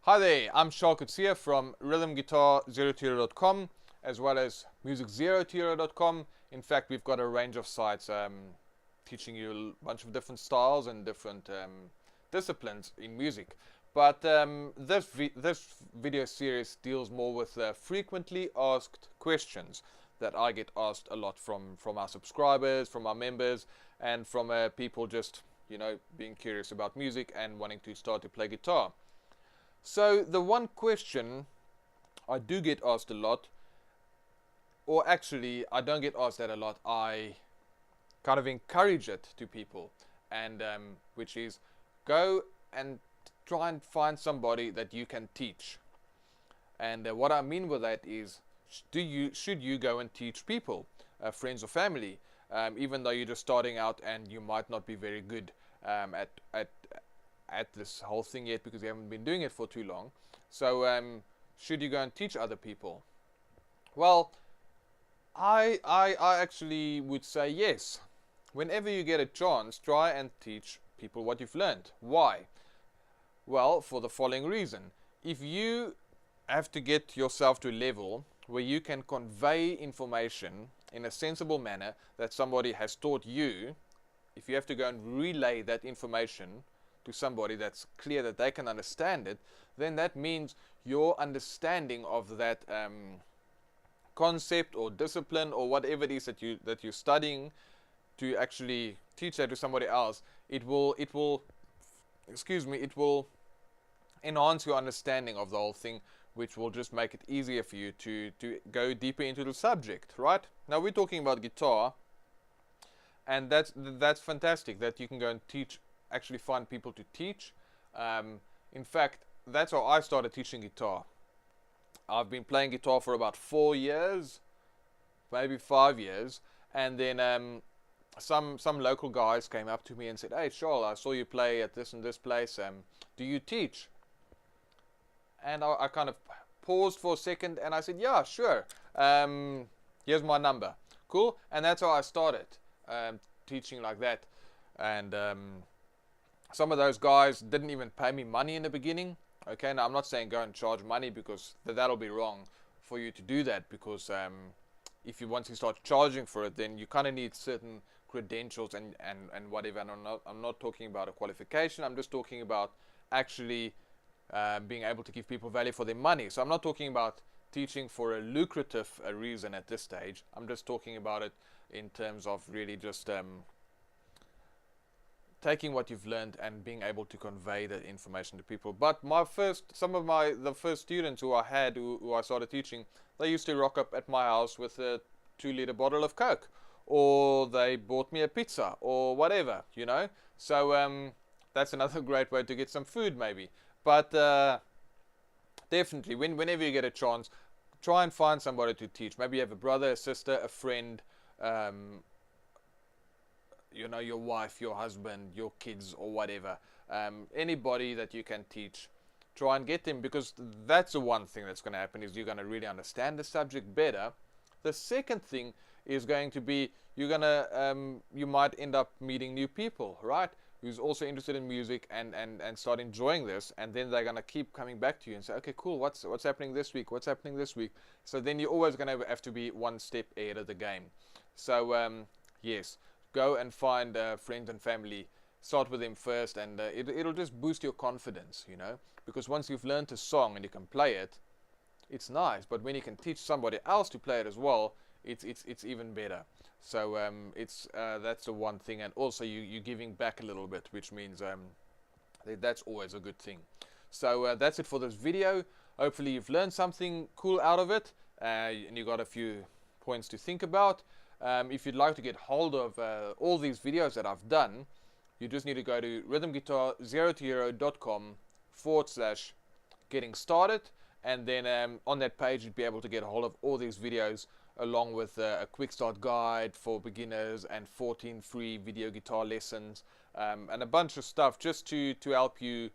Hi there, I'm Acoustic from rhythmguitar0to0.com as well as music0to0.com. In fact, we've got a range of sites teaching you a bunch of different styles and different disciplines in music. But this video series deals more with frequently asked questions that I get asked a lot from our subscribers, from our members, and from people just, being curious about music and wanting to start to play guitar. So the one question I do get asked a lot, or actually I don't get asked that a lot, I kind of encourage it to people, and which is go and try and find somebody that you can teach. And what I mean with that is, should you go and teach people, friends or family, even though you're just starting out and you might not be very good at this whole thing yet because you haven't been doing it for too long. So should you go and teach other people? Well, I actually would say yes. Whenever you get a chance, try and teach people what you've learned. Why? Well, for the following reason. If you have to get yourself to a level where you can convey information in a sensible manner that somebody has taught you, if you have to go and relay that information to somebody that's clear that they can understand it, then that means your understanding of that concept or discipline or whatever it is that you're studying to actually teach that to somebody else, it will enhance your understanding of the whole thing, which will just make it easier for you to go deeper into the subject. Right now we're talking about guitar, and that's fantastic that you can go and teach, actually find people to teach. In fact, that's how I started teaching guitar. I've been playing guitar for about 4 years, maybe 5 years, and then some local guys came up to me and said, "Hey Charles, I saw you play at this and this place, do you teach?" And I kind of paused for a second and I said, "Yeah, sure, here's my number." Cool. And that's how I started teaching like that. And some of those guys didn't even pay me money in the beginning. Okay, now I'm not saying go and charge money, because that'll be wrong for you to do that, because if you want to start charging for it, then you kind of need certain credentials and whatever. And I'm not talking about a qualification. I'm just talking about actually being able to give people value for their money. So I'm not talking about teaching for a lucrative reason at this stage. I'm just talking about it in terms of really just taking what you've learned and being able to convey that information to people. But the first students who I started teaching, they used to rock up at my house with a 2-liter bottle of Coke, or they bought me a pizza or whatever, So that's another great way to get some food, maybe. But definitely, whenever you get a chance, try and find somebody to teach. Maybe you have a brother, a sister, a friend, your wife, your husband, your kids, or whatever. Anybody that you can teach, try and get them, because that's the one thing that's going to happen, is you're going to really understand the subject better. The second thing is going to be, you might end up meeting new people, right? Who's also interested in music and start enjoying this, and then they're going to keep coming back to you and say, "Okay, cool, what's happening this week? What's happening this week?" So then you're always going to have to be one step ahead of the game. So yes, go and find friends and family. Start with them first, and it'll just boost your confidence, because once you've learned a song and you can play it, it's nice. But when you can teach somebody else to play it as well, it's even better. So that's the one thing, and also you're giving back a little bit, which means that's always a good thing. So that's it for this video. Hopefully you've learned something cool out of it, and you got a few points to think about. If you'd like to get hold of all these videos that I've done, you just need to go to rhythmguitar0to0.com/getting started, and then on that page you'd be able to get a hold of all these videos, along with a quick start guide for beginners and 14 free video guitar lessons, and a bunch of stuff just to help you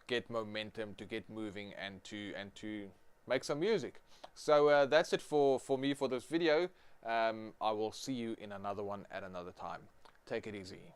get momentum, to get moving, and to make some music. So that's it for me for this video. I will see you in another one at another time. Take it easy.